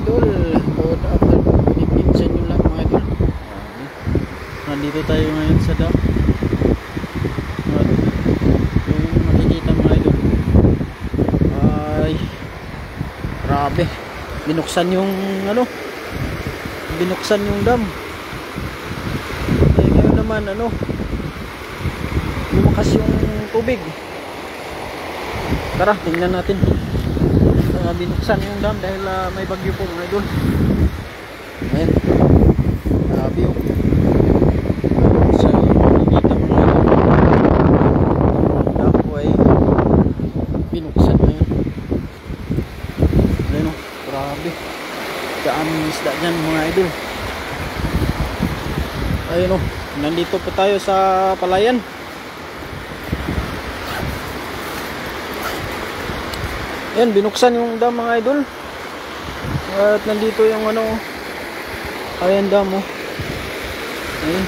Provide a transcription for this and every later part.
idol. Good afternoon, good evening sa inyo lang mga idol. Nandito tayo ngayon sa dam. At yung makikita mga idol ay grabe, binuksan yung ano, binuksan yung dam. Ngayon naman lumakas yung tubig. Tara, tingnan natin. Binuksan yung dam dahil may bagyo po mga idol. Ayan, grabe yung sa makikita mga idol, dam po ay binuksan ngayon. Ayan o, grabe, daming isda dyan mga idol. Ayan o, nandito po tayo sa palayan. Ayan, binuksan yung dam mga idol. At nandito yung ayan dam o. Ayan.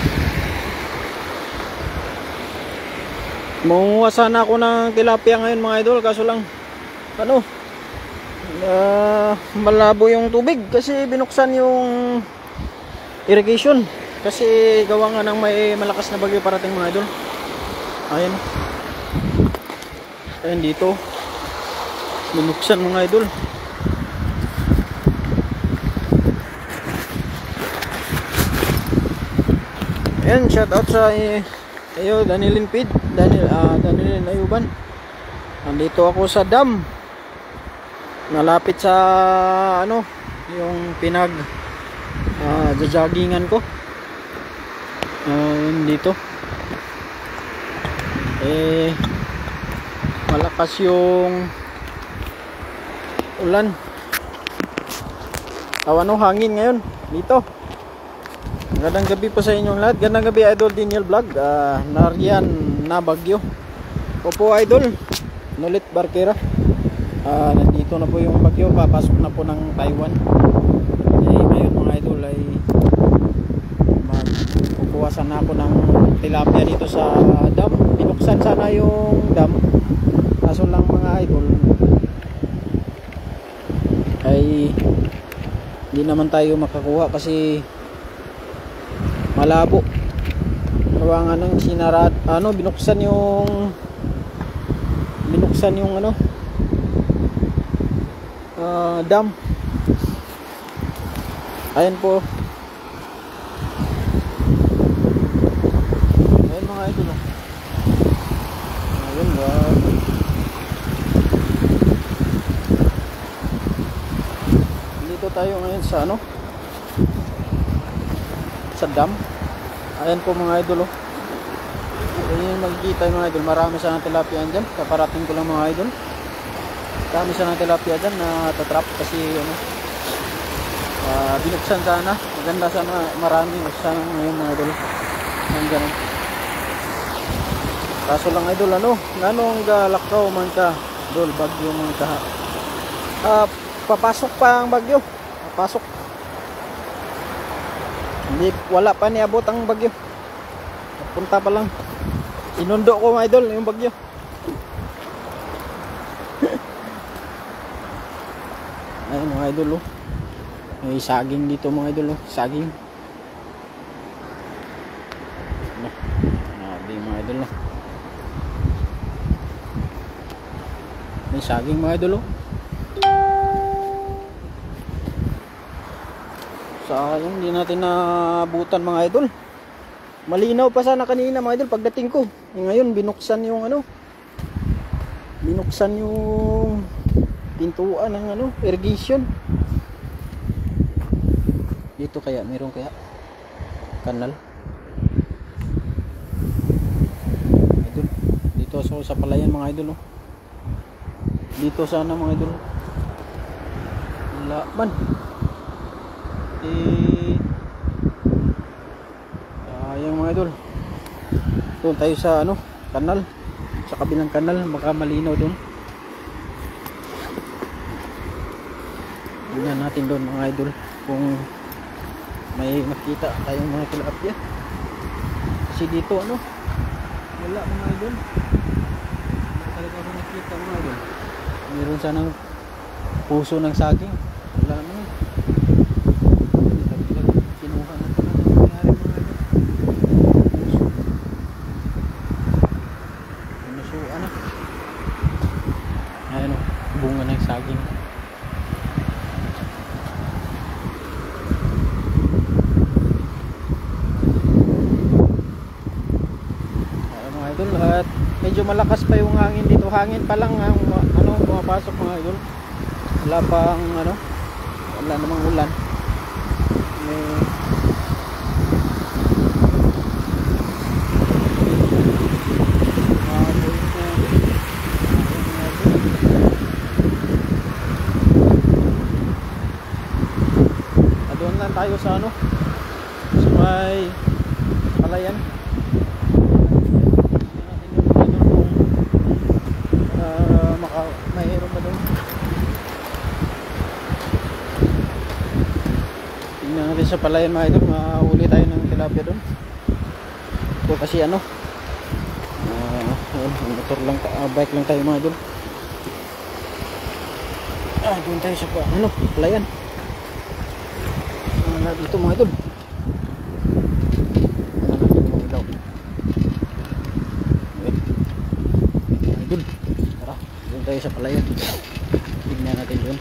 Mangunguha sana ako ng tilapia ngayon mga idol, kaso lang malabo yung tubig kasi binuksan yung irrigation. Kasi gawa nga ng may malakas na bagyo parating mga idol. Ayan. Ayan dito, binuksan mga idol. Ayan, shout out sa Danilin Feed, Danilin Ayuban. Nandito ako sa dam, nalapit sa yung jajaggingan ko. Dito malakas yung ulan. Hangin ngayon dito. Magandang gabi po sa inyong lahat. Magandang gabi Idol Daniel Vlog. Nariyan na bagyo. Opo Idol, Nulit Barquera. Nandito na po yung bagyo, papasok na po ng Taiwan. Ngayon mga idol ay magkukuhasan na ako ng tilapia dito sa dam. Binuksan sana yung dam, kaso lang mga idol ay hindi naman tayo makakuha kasi malabo. Gawa nga ng sinarad, binuksan yung dam. Ayan po. Ayan mga idol. Ayan ba? Dito tayo ngayon sa sa dam. Ayan po mga idol. Ayan yung magkikita yung mga idol. Marami sana tilapia dyan. Kaparating ko lang mga idol. Marami sana tilapia dyan na tatrap kasi binuksan sana. Maganda sana, marami sana ngayon mga idol. Nandyan. Kaso lang idol, ang galakaw man ka idol, bagyo man ka. Papasok pa ang bagyo. Papasok. Wala pa niabot ang bagyo. Punta pa lang. Inundo ko mga idol yung bagyo. Ayun mga idol may saging dito mga idol saging. Grabe mga idol may saging mga idol sayang hindi natin naabutan mga idol. Malinaw pa sana kanina mga idol pagdating ko. Ngayon binuksan yung pintuan ng irrigation. Dito kaya meron kaya kanal. Idol, dito sa palayan mga idol Dito sana mga idol. Wala man. Sayang mga idol. Doon tayo sa kanal. Sa kabilang kanal, baka malinaw doon. Tingnan natin doon mga idol kung may makita tayong mga tilapia. Kasi dito wala mga idol. Wala talaga ako nakita mga idol. Meron sanang puso ng saging. Wala naman. bunga ng saging. Mga idol, at medyo malakas pa yung hangin dito. Hangin pa lang ang ano pumapasok mga idol. Wala pang ano, wala namang ulan. Doon lang tayo sa ano, sa may palayan. Mayroon ba doon? Tingnan natin sa palayan mga idol, mahuli tayo ng tilapia doon. Ito kasi ano, motor lang, bike lang tayo mga idol. Doon tayo sa ano, palayan. Dito mga idol. Idol, tara, doon tayo sa palayan. Tignan natin doon.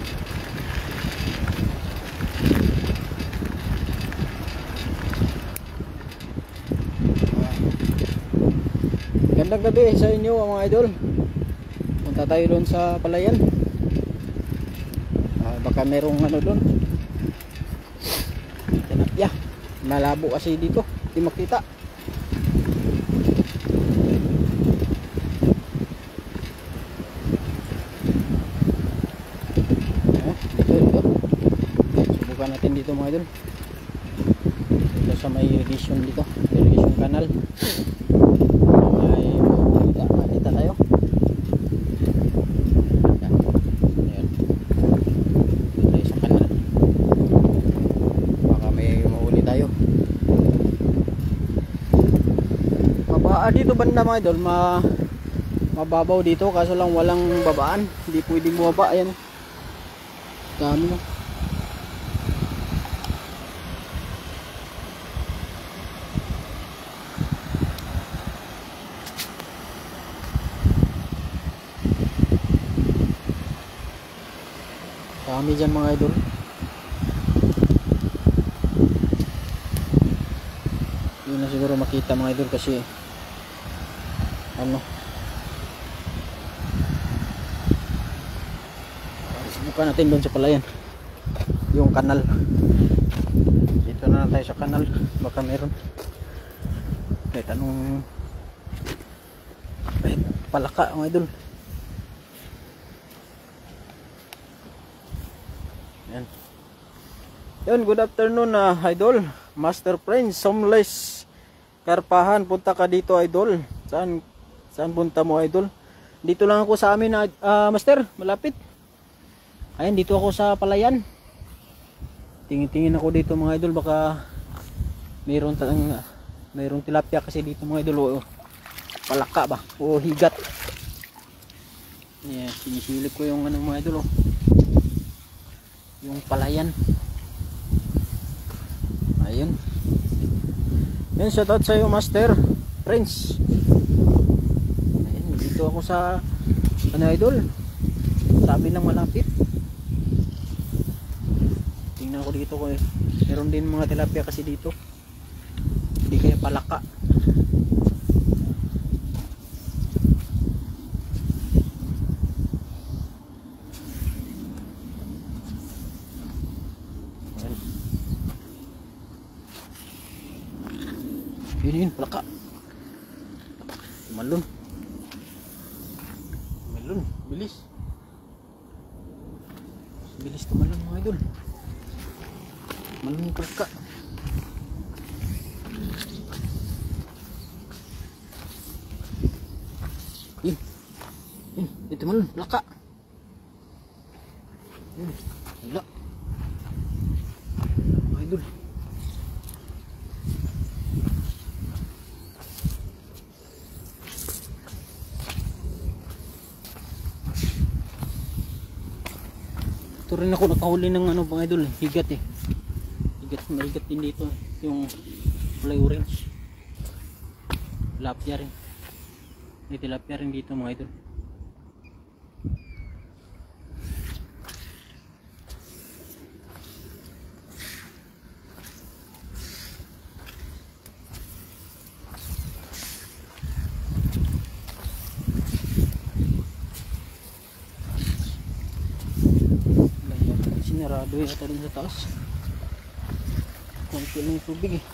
Gandang gabi sa inyo mga idol. Punta tayo doon sa palayan. Baka merong ano doon. Tilapia. Malabo kasi dito, hindi makita. Dito. Subukan natin dito mga idol. Dito sa may irrigation dito, irrigation canal. May makita tayo. Ayan. Dito tayo sa canal. Baka may mahuli tayo. Dito banda mga idol, mababaw dito, kaso lang walang babaan, hindi pwedeng bumaba. Ayan, dami na. Dami dyan mga idol. Hindi na siguro makita mga idol kasi ano, subukan natin doon sa palayan yung kanal. Dito na lang tayo sa kanal, baka meron. Kahit anong palaka mga idol. Yan. Yun, good afternoon idol, Master Friends, Homeless Karpahan. Punta ka dito idol. Saan punta mo idol? Dito lang ako sa amin Master, malapit. Ayan, dito ako sa palayan. Tingin-tingin ako dito mga idol, baka mayroong tilapia kasi dito mga idol. Palaka ba? O higat. Yeah, sinisilip ko yung ano mga idol. Yung palayan. Ayun. Yan, shoutout sa iyo Master Friends. Ayun, dito ako sa ano idol, sabi lang malapit. Tingnan ko dito ko meron din mga tilapia kasi dito, hindi kaya palaka. Yun, palaka. Tumalon. Tumalon, bilis. Bilis tumalon mga idol. Tumalon yung palaka. Yun. Tumalon, palaka. Yun, wala. Mga idol. Ito rin ako nakahuli ng ano mga idol, higat may higat din dito, yung kulay orange. Tilapia rin, may tilapia rin dito mga idol. Narado yata rin sa taas. Konti lang yung tubig eh.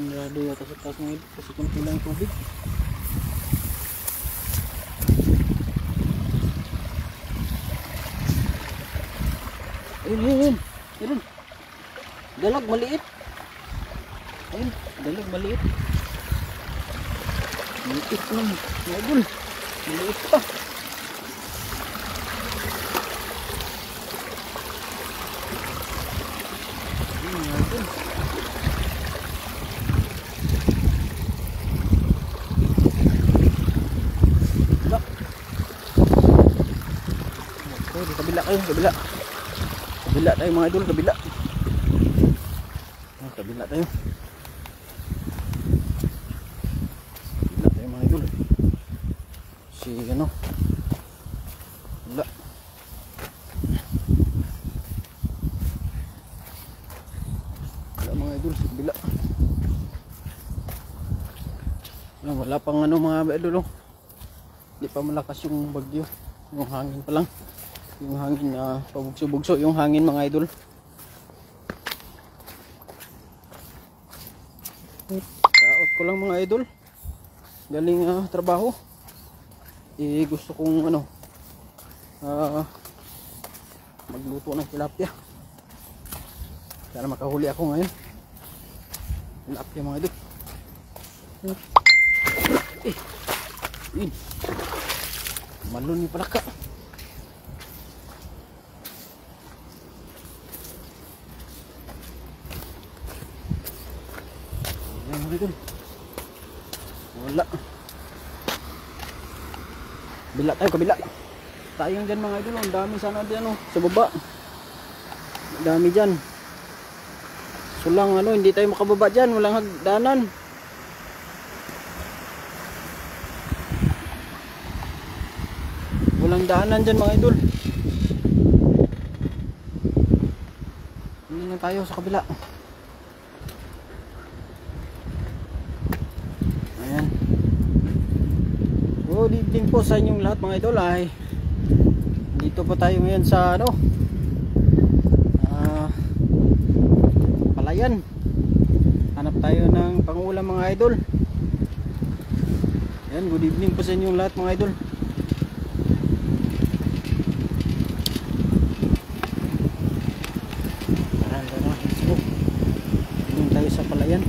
Narado yata sa taas mga idol kasi konti lang yung tubig. Ayun. Ayun. Dalag maliit. Ayun, dalag maliit. Maliit lang, mga idol. Maliit pa. Ayun, mga idol. Wala. Okay, kabila kayo, kabila. Kabila tayo mga idol, kabila. Kabila tayo. Kabila tayo mga idol. Si ano? Wala. Wala mga idol, si kabila. Wala pang ano mga idol. Hindi pa malakas yung bagyo. Yung hangin pa lang. Yung hangin na pabugso-bugso yung hangin mga idol. Kaot ko lang mga idol. Galing trabaho. Gusto kong ano magluto ng tilapia. Sana makahuli ako ngayon. Tilapia mga idol. Yun. Malun yung palaka. Wala. Bila tayo, kabila. Tayong dyan mga idol. Ang dami sana dyan sa baba. Ang dami dyan. So lang hindi tayo makababa dyan. Walang hagdanan. Walang daanan dyan mga idol. Hindi na tayo sa kabila. Ayan. So din po sa inyong lahat mga idol ay dito po tayo ngayon sa Palayan. Hanap tayo ng pangulam mga idol. Ayan, good evening po sa inyong lahat mga idol. Doon tayo sa Palayan.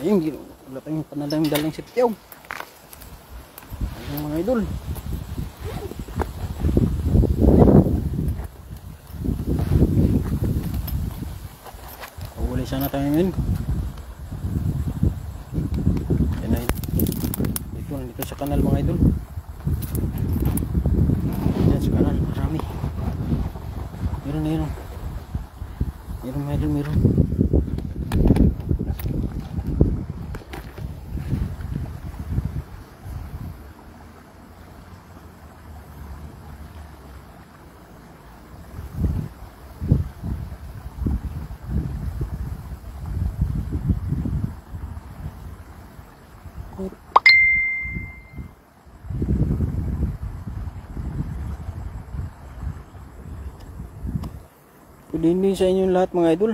Ayun, wala tayong panalang-dalang sityaw. Ayun mga idol. Pahuli sana tayo ngayon. Yan ay dito sa kanal mga idol. Yan sa kanal, marami. Meron na yun. Meron mga idol, meron. Good evening sa inyong lahat mga idol.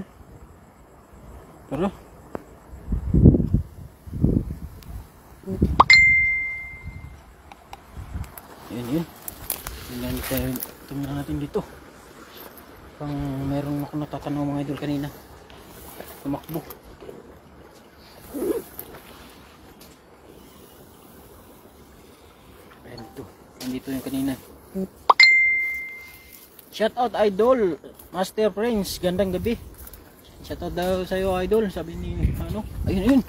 Tara. Yun. Tingnan natin dito. Pang meron ako natatanaw mga idol kanina. Tumakbo. Ayan ito. Nandito yung kanina. Shout out idol, Master Prince, gandang gabi. Shout out daw sa iyo idol, sabi ni ano. Ayun.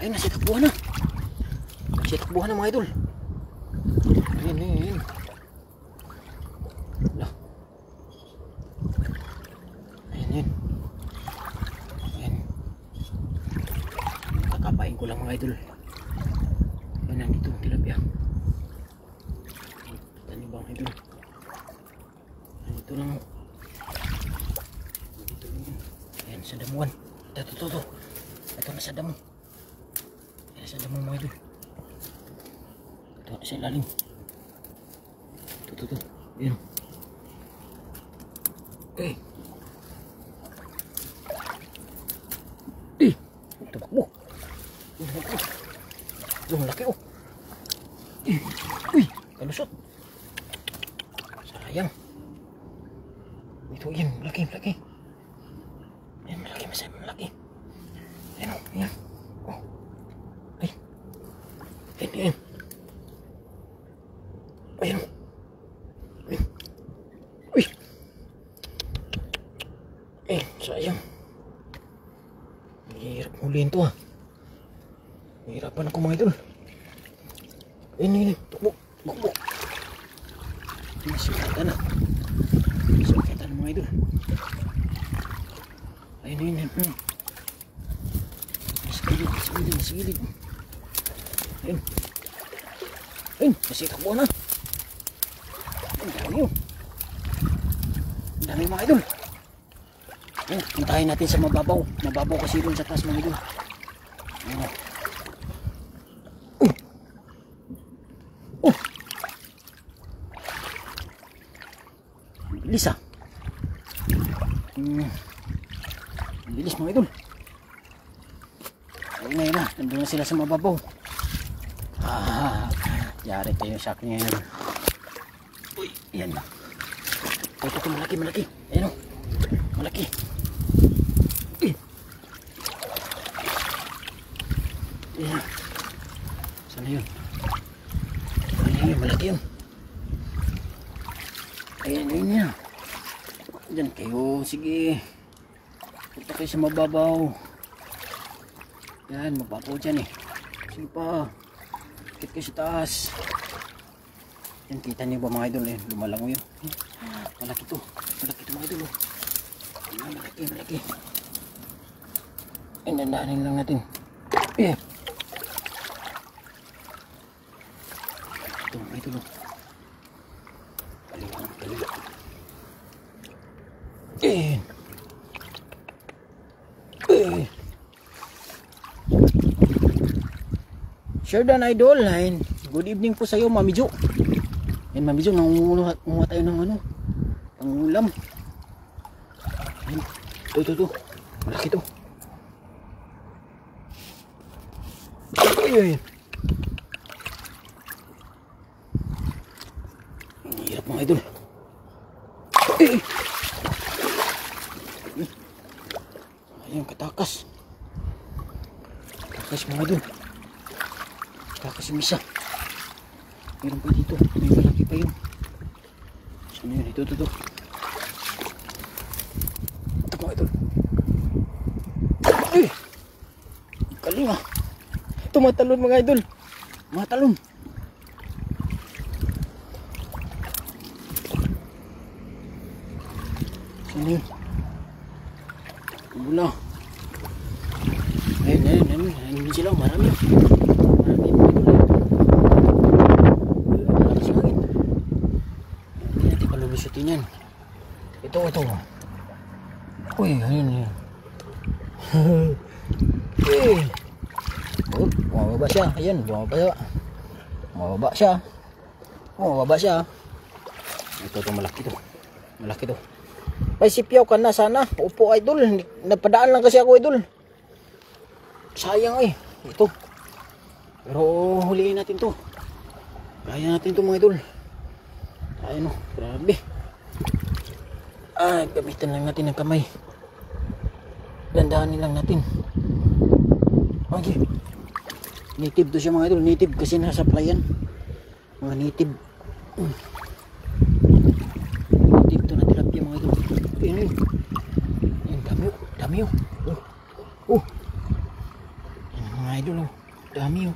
Ayun, nasa takbuhan na. Nasa takbuhan na mga idol. Ayun, ayun, ayun. Wala. Ayun, ayun. Ayun. Kakapain ko lang mga idol. Ayun, nandito ang tilapia. Kita niyo ba mga idol? Nandito lang. Nandito lang. Ayan, sa damuhan. Ito. Ito na sa damo. Ayan, sa damo mga idol. Ito na sa ilalim. Ito. Ayan. Okay. Tumakbo. Yung laki oh. Uy, kalusot. Sayang. Ito yan, malaki. Yan, malaki, masaya, malaki. Ayan o, yan. Oh. Ay. Ayan. Ayan o. Uy. Sayang. Hirap huliin to ah. Hirapan ako mga idol. Ini, tukbo. Masukatan na. Masukatan mga idol. Ayun. Sigilid. Ayun, masih takbo na. Ang dami yun. Ang dami mga idol. Ayun, puntahin natin sa mababaw. Mababaw kasi doon sa taas mga idol. Ayun. Bilis ah. Bilis mga idol. Ayun na. Nandun na sila sa mababaw. Yari kayo sa akin ngayon. Uy, yan na. Ito malaki. Ayun o. Malaki. Ayan. Sana yun? Ayun, malaki yun. Ayan yan. Diyan kayo. Sige. Punta kayo sa mababaw. Yan, mababaw dyan eh. Sige pa. Ikit kayo sa taas. Yan, kita niyo ba mga idol eh. Lumalango yun. Malaki to mga idol. Malaki. Inandaanin lang natin. Ito mga idol. Kaliwa. Sherdan Idol, good evening po sa iyo, Mami Jo. Yan, Mami Jo, nangunguha tayo ng pangulam. Ito. Malaki to. Ay. Hirap mga idol. Ayun, katakas mga idol. Katakas yung isa. Meron pa dito. May malaki pa yun. Saan yun? Ito. Ito mga idol. Galing ah. Ito mga talon mga idol. Mga talon. Saan yun? Mula. Ayun sila. Marami mga idol. Malakas ng hangin. Hindi natin palulusutin yan. Ito. Uy, ayun. Bumababa siya. Ayan, bumababa siya. Ito malaki to. Ay, sipyaw ka na sana. Upo idol. Napadaan lang kasi ako idol. Sayang eh. Ito. Pero huliin natin to. Kaya natin to mga idol. Ayun o. Grabe. Gamitan lang natin ng kamay. Dandahanin lang natin. Okay. Native to siya mga idol. Native kasi nasa playan. Mga native. Native to na tilapia mga idol. Ayun. Dami oh. Yan mga idol oh. Dami oh.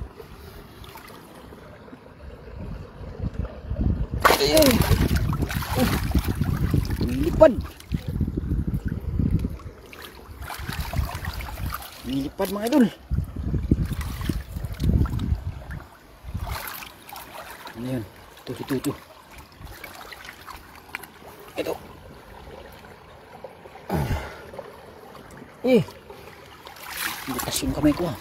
Ayun. Lumilipad. Lumilipad mga idol. Ano yun? Ito. Ito. Butas yung kamay ko ah.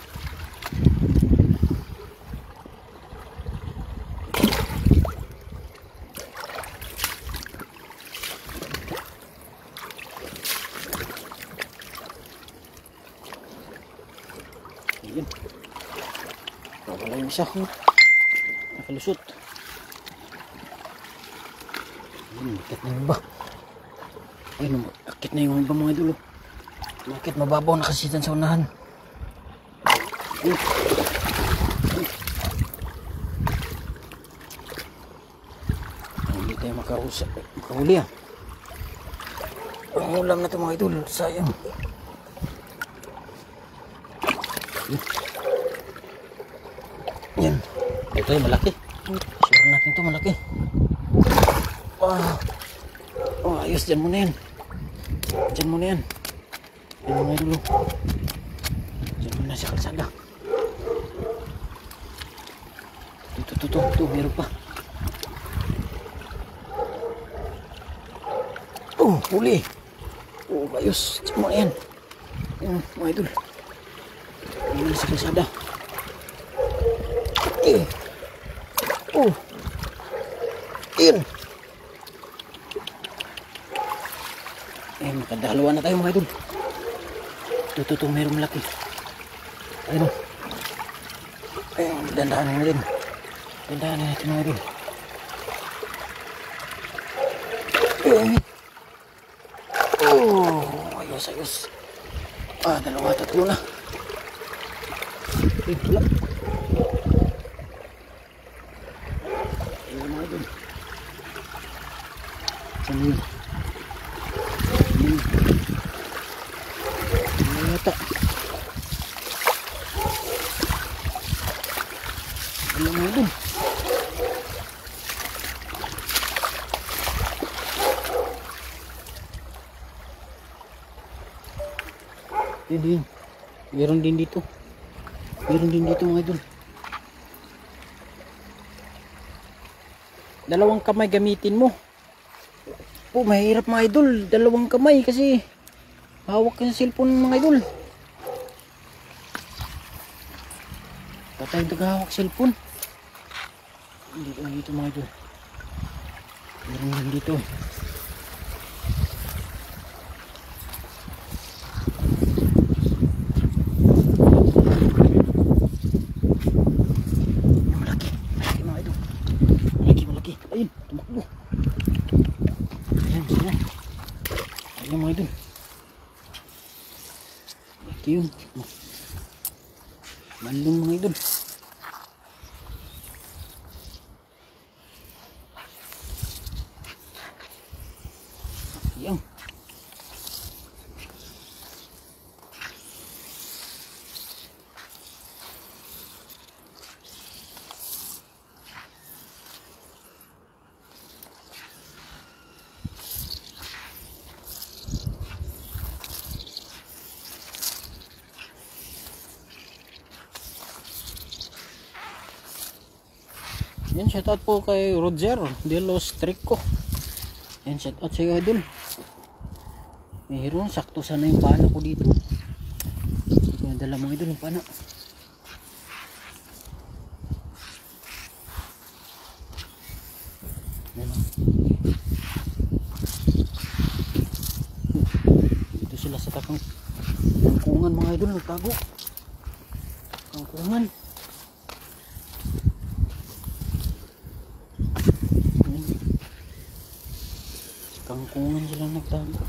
Ayan. Wala yung isa ko. Nakalusot. Ayan, akit na yung ba? Ayan, akit na yung ba mga idol. Akit mababaw nakasitan sa unahan. Hindi tayo makahuli ah. Ang ulam na ito mga idol. Sayang. Yan. Ito yung malaki. Sure natin ito malaki. Ayos. Dyan mo na yan. Dyan mga idol. Dyan mo na sa kalsada. Ito. Meron pa. Huli. Ayos. Dyan mo na yan. Yan mga idol. Dyan mo na sa kalsada. Yan. Makadalawa na tayo mga idol. Ito, mayroong malaki. Ayun. Dandahanin na din. Dandahanin natin mga idol. Ayos. Dalawa, tatlo na. Wala. Ayun mga idol. Saan yun? Yata. Wala mga idol. Meron din dito mga idol. Dalawang kamay gamitin mo. Mahirap mga idol. Dalawang kamay kasi hawak ka sa cellphone mga idol. Patay naghahawak cellphone. Dito mga idol. Meron din dito. Malaki mga idol. Malaki. Ayun, tumakbo. Ayun mga idol. Malaki yun. Malong mga idol. Ayan. Yan, shoutout po kay Roger de los Trico. Yan, shoutout sa iyo idol. Mayroon, sakto sana yung pana ko dito. Hindi ko nadala mga idol yung pana. Yan. Ito sila sa kangkungan mga idol, nagtago. Kangkungan. Kangkungan sila nagtago.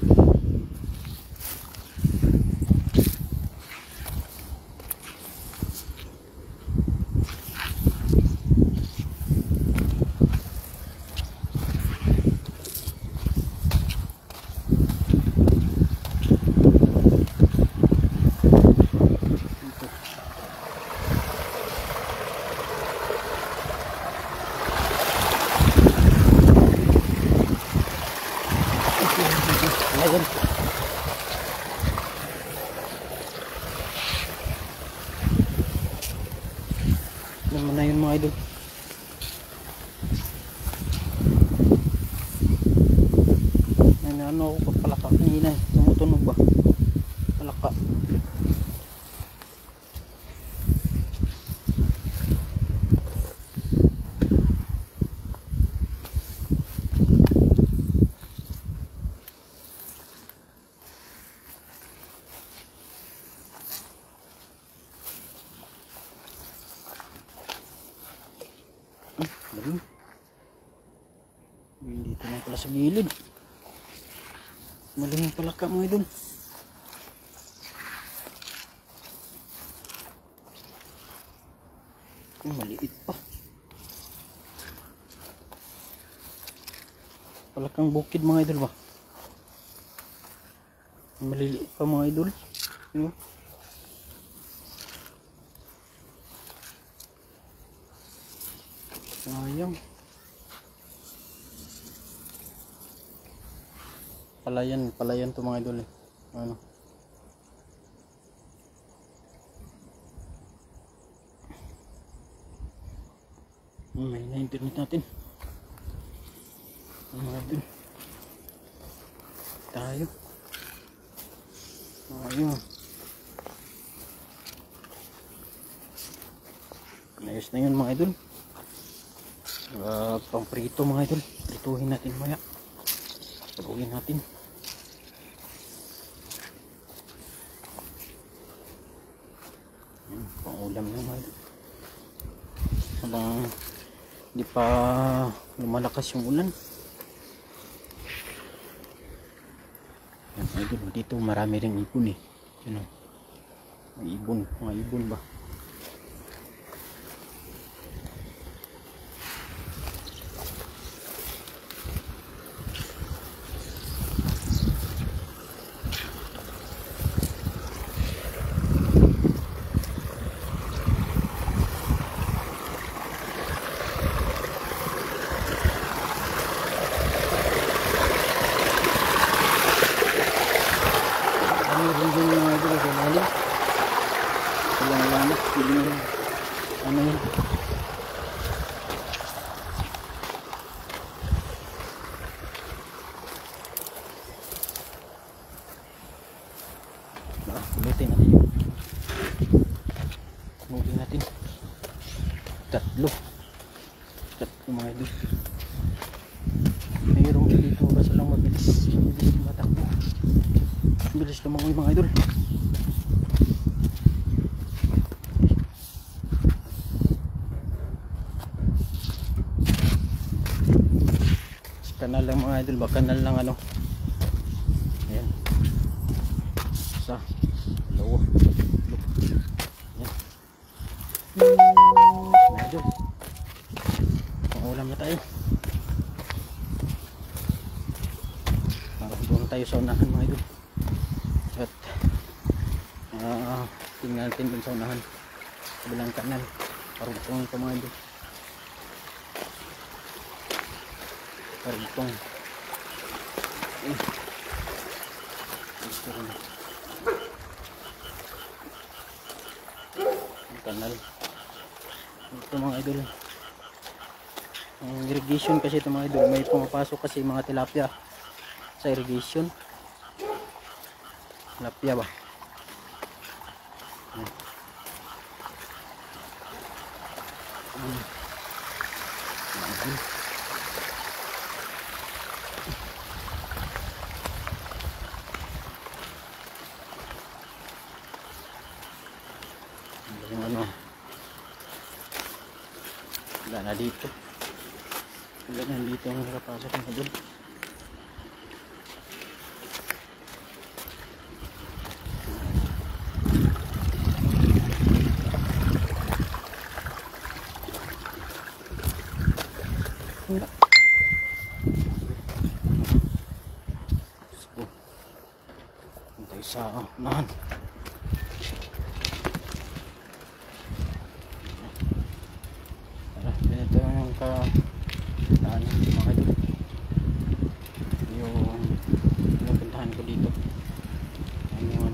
naman na yun mga idol. Ano ako palaka kanina, tumutunog ba? Palaka. Dito na pala sa gilid. Maling palaka mga idol. Maliit pa. Palakang bukid mga idol ba? Maliliit pa mga idol. Ano? Sayang. Palayan to mga idol eh. Ano? May na internet natin. Mga idol. Tayo. Ayun. Ayos na yun mga idol. Pang prito mga idol. Prituhin natin maya. Pag-uwi natin. Pang-ulam na mga idol. Habang hindi pa lumalakas yung ulan. Yan mga idol. Dito marami ring ibon eh. Yan o. Mga ibon ba? Ano yun? Pulutin natin yun. Pulutin natin. Tatlo mga idol. Mayroong dito basta lang mabilis matakbo. Bilis lumangoy mga idol. Kanal lang mga idol ba? Kanal lang ano. Ayan. Isa. Dalawa. Ayan. Mga idol. Pangulam na tayo. Para doon tayo sa unahan mga idol. At tingnan natin dun sa unahan. Kabilang kanal. Parang ito mga idol. Parang gusto ko na ang kanal ito mga idol. Ang irrigation kasi ito mga idol, may pumapasok kasi mga tilapia sa irrigation. Tilapia ba? Yung ano, wala na dito, wala na dito ang nakapasok ng doon. Wala. So, tayo sa unahan. Ito yung daan mga idol, yung puntahan ko dito. Ano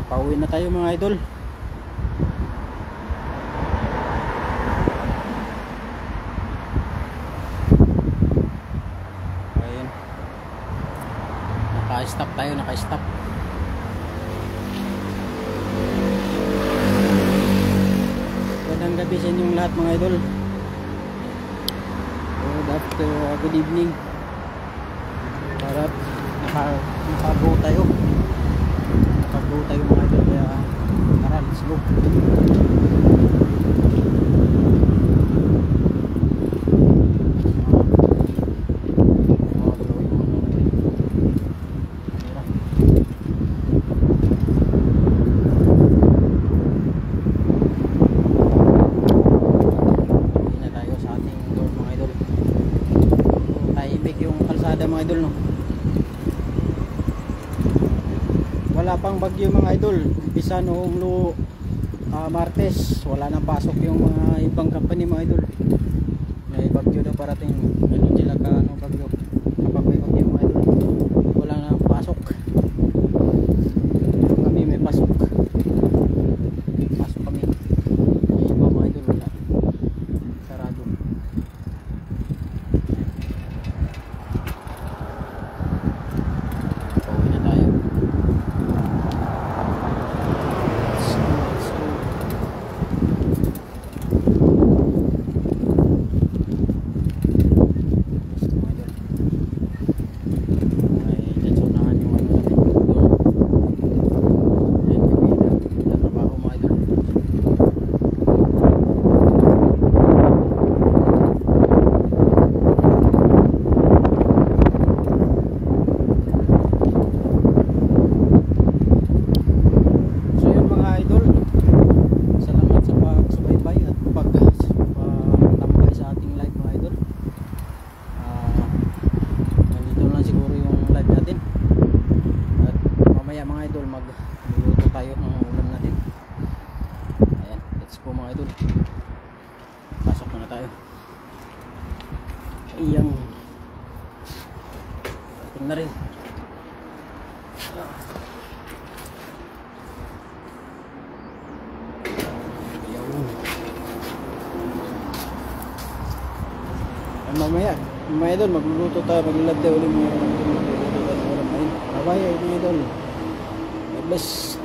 pauwi na tayo mga idol. Ayun, naka-stop tayo, naka-stop. Magandang gabi sa inyong lahat mga idol. Good evening. Harap naka-go tayo mga idol, kaya tara, let's go. Mga idol, no? Wala pang bagyo mga idol, umpisa noong Martes, wala nang pasok yung mga ibang company mga idol. May bagyo na parating, ganun sila ka bagyo. Kapag may bagyo mga idol, wala nang pasok. Kami may pasok kami. Yung iba mga idol wala, sarado. Magluluto tayo ng ulam natin. Ayan, let's go mga idol. Pasok na tayo. Ayan, ating na rin. Ayan, mamaya mga idol, magluluto tayo, maglulad tayo ulit mga idol. Magluluto tayo ng ulam. Ayun, bye mga idol. Bless.